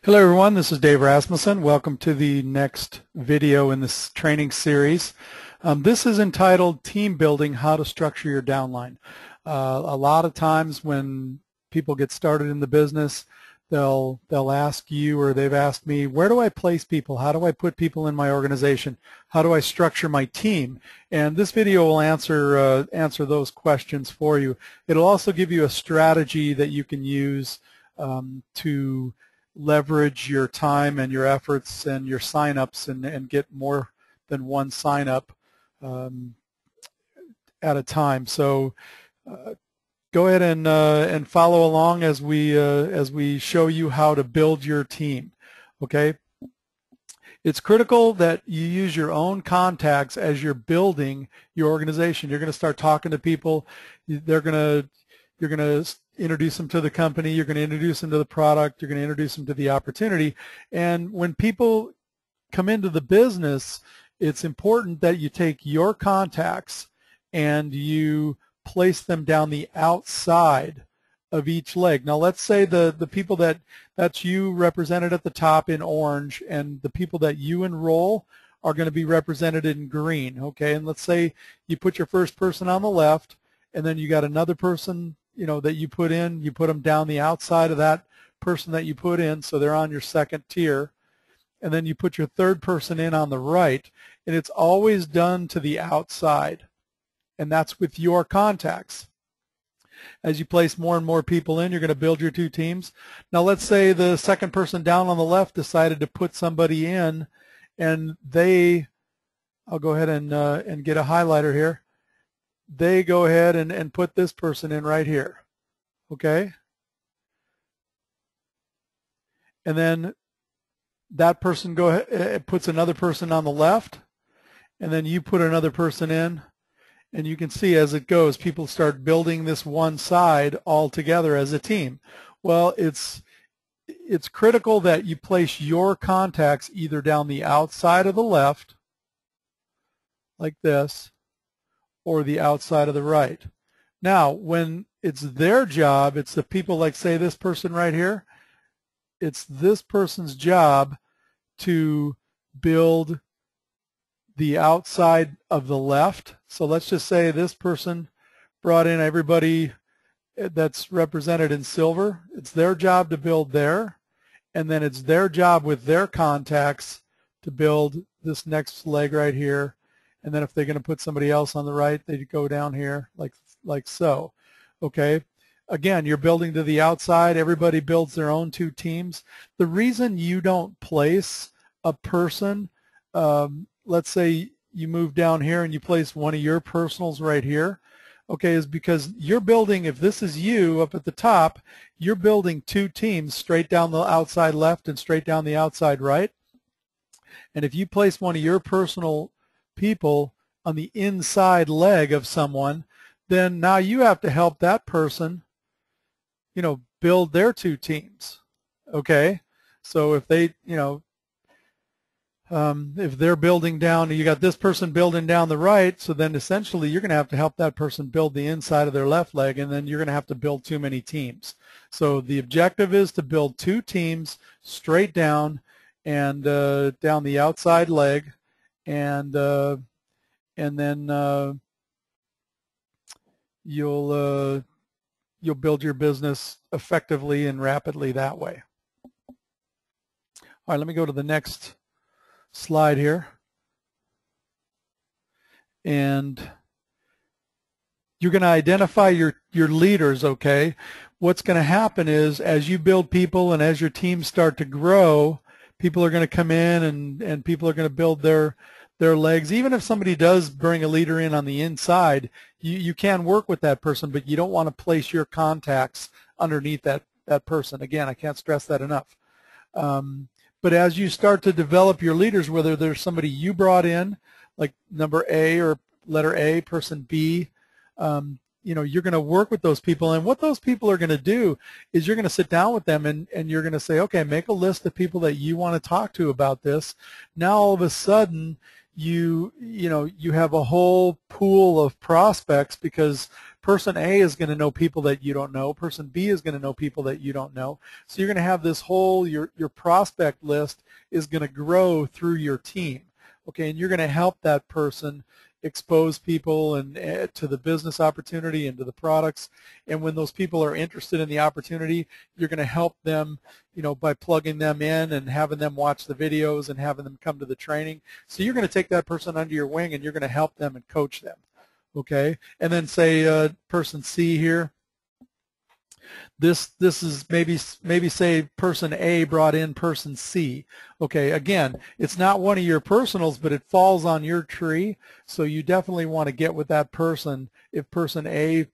Hello everyone, this is Dave Rasmussen. Welcome to the next video in this training series. This is entitled Team Building, How to Structure Your Downline. A lot of times when people get started in the business, they'll ask you, or they've asked me, where do I place people? How do I put people in my organization? How do I structure my team? And this video will answer those questions for you. It'll also give you a strategy that you can use to leverage your time and your efforts and your sign-ups and get more than one sign-up at a time. So go ahead and follow along as we show you how to build your team. Okay, it's critical that you use your own contacts as you're building your organization. You're going to start talking to people. You're going to introduce them to the company, you're going to introduce them to the product, you're going to introduce them to the opportunity. And when people come into the business, it's important that you take your contacts and you place them down the outside of each leg. Now let's say the people that's you represented at the top in orange, and the people that you enroll are going to be represented in green. Okay, and let's say you put your first person on the left, and then you got another person that you put them down the outside of that person that you put in, so they're on your second tier, and then you put your third person in on the right, and it's always done to the outside, and that's with your contacts. As you place more and more people in, you're going to build your two teams. Now let's say the second person down on the left decided to put somebody in, and I'll go ahead and get a highlighter here. They go ahead and put this person in right here, okay? And then that person puts another person on the left, and then you put another person in, and you can see as it goes, people start building this one side all together as a team. Well, it's critical that you place your contacts either down the outside of the left, like this, or the outside of the right. Now, when it's their job, it's the people, like say this person right here, it's this person's job to build the outside of the left. So let's just say this person brought in everybody that's represented in silver. It's their job to build there, and then it's their job with their contacts to build this next leg right here. And then if they're going to put somebody else on the right, they go down here like so. Okay. Again, you're building to the outside. Everybody builds their own two teams. The reason you don't place a person, let's say you move down here and you place one of your personals right here, okay, is because you're building, if this is you up at the top, you're building two teams straight down the outside left and straight down the outside right. And if you place one of your personal people on the inside leg of someone, then now you have to help that person, build their two teams. Okay, so if they, if they're building down, you got this person building down the right, so then essentially you're going to help that person build the inside of their left leg, and then you're going to have to build too many teams. So the objective is to build two teams straight down and down the outside leg. And then you'll build your business effectively and rapidly that way. All right, let me go to the next slide here. And you're going to identify your leaders, okay? What's going to happen is as you build people and as your teams start to grow, people are going to come in and people are going to build their legs. Even if somebody does bring a leader in on the inside, you can work with that person, but you don't want to place your contacts underneath that person. Again, I can't stress that enough. But as you start to develop your leaders, whether there's somebody you brought in, like number A or letter A, person B, you're going to work with those people, and what those people are going to do is you're going to sit down with them and you're going to say, okay, make a list of people that you want to talk to about this. Now all of a sudden you have a whole pool of prospects, because Person A is going to know people that you don't know. Person B is going to know people that you don't know. So you're going to have this whole, your prospect list is going to grow through your team. Okay, and you're going to help that person expose people and to the business opportunity and to the products. And when those people are interested in the opportunity, you're going to help them, by plugging them in and having them watch the videos and having them come to the training. So you're going to take that person under your wing and you're going to help them and coach them. Okay, and then say person C here. This is maybe say person A brought in person C. Okay, again, it's not one of your personals, but it falls on your tree, so you definitely want to get with that person. If person A,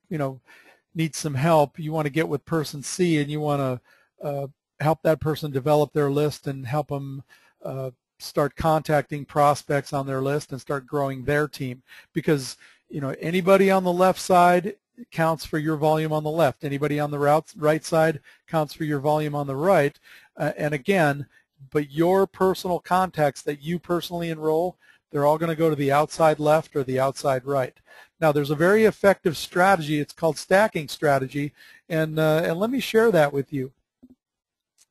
needs some help, you want to get with person C, and you want to help that person develop their list and help them start contacting prospects on their list and start growing their team, because anybody on the left side counts for your volume on the left. Anybody on the right side counts for your volume on the right. And again, but your personal contacts that you personally enroll, they're all going to go to the outside left or the outside right. Now, there's a very effective strategy. It's called stacking strategy, and let me share that with you,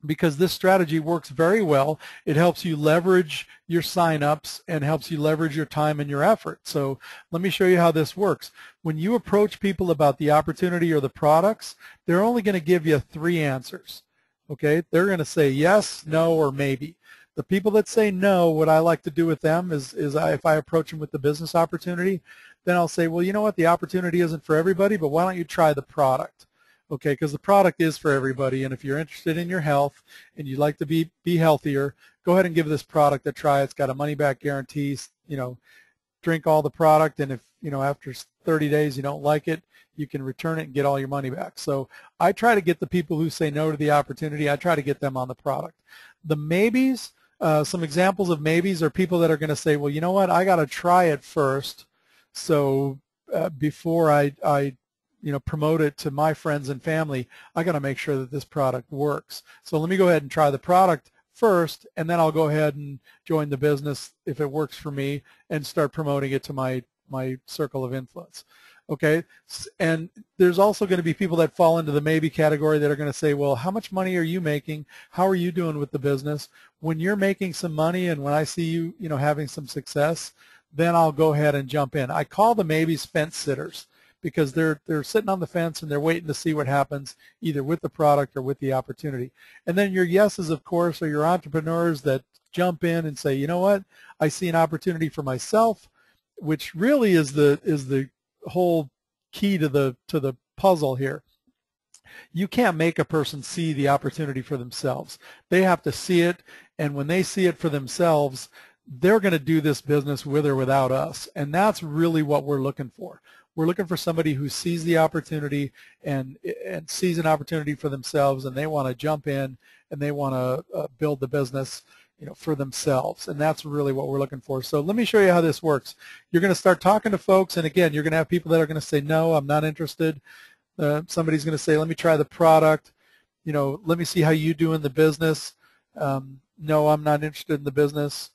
because this strategy works very well. It helps you leverage your signups and helps you leverage your time and your effort. So let me show you how this works. When you approach people about the opportunity or the products, they're only going to give you 3 answers. Okay, they're going to say yes, no, or maybe. The people that say no, what I like to do with them is if I approach them with the business opportunity, then I'll say, well, you know what, the opportunity isn't for everybody, but why don't you try the product? Okay, because the product is for everybody, and if you're interested in your health and you'd like to be healthier, go ahead and give this product a try. It's got a money-back guarantee. Drink all the product, and if after 30 days you don't like it, you can return it and get all your money back. So I try to get the people who say no to the opportunity, I try to get them on the product. The maybes, some examples of maybes are people that are going to say, well, you know what, I got to try it first, so before I promote it to my friends and family, I got to make sure that this product works. So let me go ahead and try the product first, and then I'll go ahead and join the business if it works for me and start promoting it to my circle of influence. Okay, and there's also going to be people that fall into the maybe category that are going to say, well, how much money are you making? How are you doing with the business? When you're making some money and when I see you, having some success, then I'll go ahead and jump in. I call the maybes fence sitters, because they're sitting on the fence and they're waiting to see what happens either with the product or with the opportunity. And then your yeses, of course, are your entrepreneurs that jump in and say, you know what, I see an opportunity for myself, which really is the whole key to the puzzle here. You can't make a person see the opportunity for themselves. They have to see it, and when they see it for themselves, they're going to do this business with or without us, and that's really what we're looking for. We're looking for somebody who sees the opportunity and sees an opportunity for themselves, and they want to jump in and they want to build the business, for themselves, and that's really what we're looking for. So let me show you how this works. You're going to start talking to folks, and again, you're going to have people that are going to say, no, I'm not interested. Somebody's going to say, let me try the product. Let me see how you do in the business. No, I'm not interested in the business.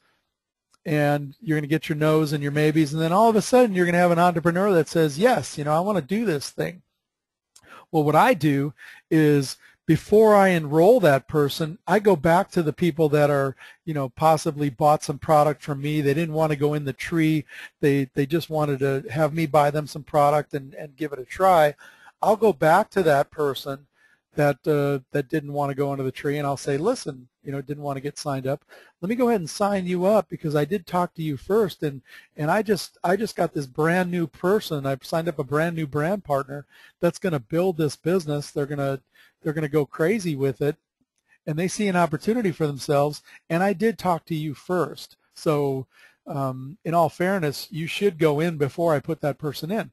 And you're going to get your no's and your maybes, and then all of a sudden you're going to have an entrepreneur that says, yes, I want to do this thing. Well, what I do is, before I enroll that person, I go back to the people that are, possibly bought some product from me. They didn't want to go in the tree. They just wanted to have me buy them some product and give it a try. I'll go back to that person that didn't want to go into the tree, and I'll say, listen, didn't want to get signed up. Let me go ahead and sign you up, because I did talk to you first, and I just got this brand new person. I've signed up a brand new brand partner that's going to build this business. They're going to go crazy with it, and they see an opportunity for themselves, and I did talk to you first. So in all fairness, you should go in before I put that person in.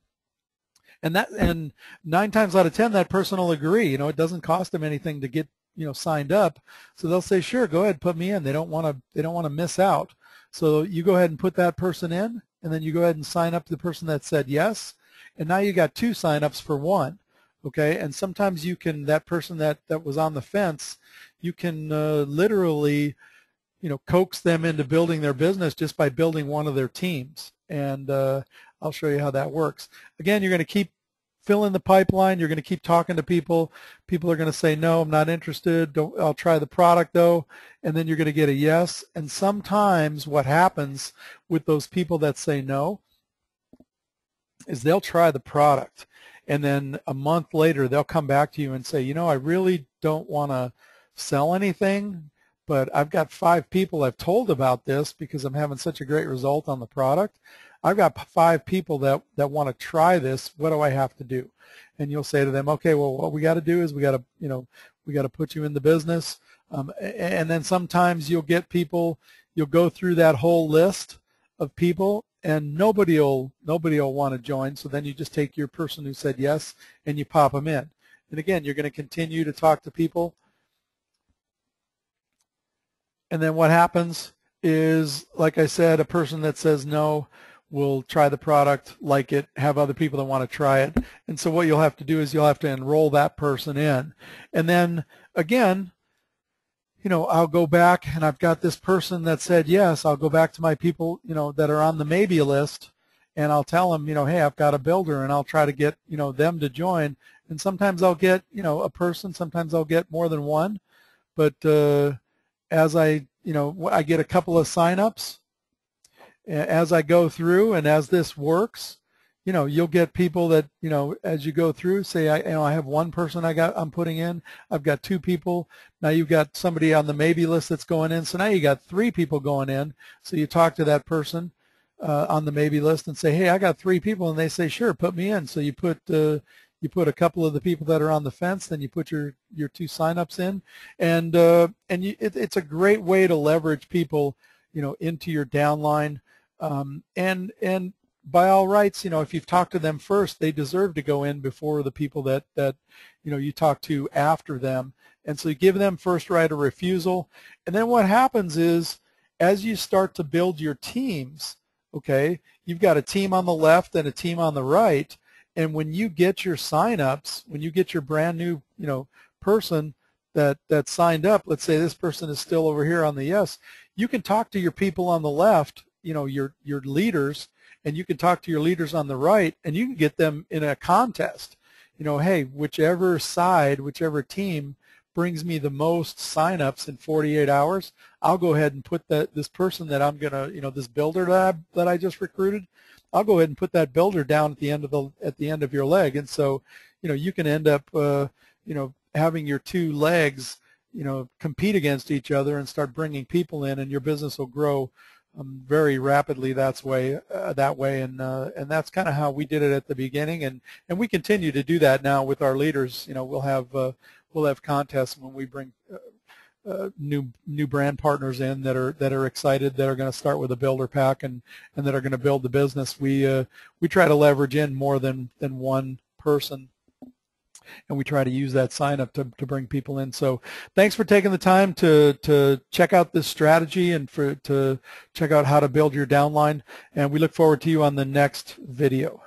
And 9 times out of 10, that person will agree. It doesn't cost them anything to get signed up, so they'll say, sure, go ahead, put me in. They don't want to miss out. So you go ahead and put that person in, and then you go ahead and sign up the person that said yes, and now you got 2 signups for 1. Okay, and sometimes you can, that person that was on the fence, you can literally coax them into building their business just by building one of their teams, and I'll show you how that works. Again, you're going to keep fill in the pipeline. You're going to keep talking to people. People are going to say, no, I'm not interested. I'll try the product though. And then you're going to get a yes. And sometimes what happens with those people that say no is they'll try the product. And then a month later, they'll come back to you and say, I really don't want to sell anything, but I've got 5 people I've told about this because I'm having such a great result on the product. I've got 5 people that want to try this. What do I have to do? And you'll say to them, okay, well, what we got to do is we got to put you in the business. And then sometimes you'll get people, you'll go through that whole list of people, and nobody will want to join. So then you just take your person who said yes and you pop them in. And again, you're going to continue to talk to people. And then what happens is, like I said, a person that says no will try the product, like it, have other people that want to try it. And so what you'll have to do is you'll have to enroll that person in. And then again, I'll go back and I've got this person that said yes. I'll go back to my people, that are on the maybe list, and I'll tell them, hey, I've got a builder, and I'll try to get, them to join. And sometimes I'll get, a person, sometimes I'll get more than one. But as I get a couple of signups, as I go through and as this works, you'll get people that, as you go through, say, I have one person I'm putting in. I've got 2 people. Now you've got somebody on the maybe list that's going in. So now you got 3 people going in. So you talk to that person on the maybe list and say, hey, I got 3 people. And they say, sure, put me in. So you put a couple of the people that are on the fence, then you put your 2 signups in. And it's a great way to leverage people, into your downline. And by all rights, if you've talked to them first, they deserve to go in before the people that you talk to after them. And so you give them first right of refusal. And then what happens is, as you start to build your teams, okay, you've got a team on the left and a team on the right. And when you get your signups, when you get your brand new, person that signed up, let's say this person is still over here on the yes, you can talk to your people on the left, your leaders, and you can talk to your leaders on the right, and you can get them in a contest. Hey, whichever side, whichever team brings me the most signups in 48 hours, I'll go ahead and put this person that I'm gonna, this builder that I just recruited, I'll go ahead and put that builder down at the end of your leg. And so, you can end up, having your 2 legs, compete against each other and start bringing people in, and your business will grow very rapidly that way, and that's kind of how we did it at the beginning, and we continue to do that now with our leaders. We'll have contests when we bring new brand partners in that are excited, that are going to start with a builder pack and that are going to build the business. We try to leverage in more than one person, and we try to use that sign up to bring people in. So thanks for taking the time to check out this strategy and to check out how to build your downline, and we look forward to you on the next video.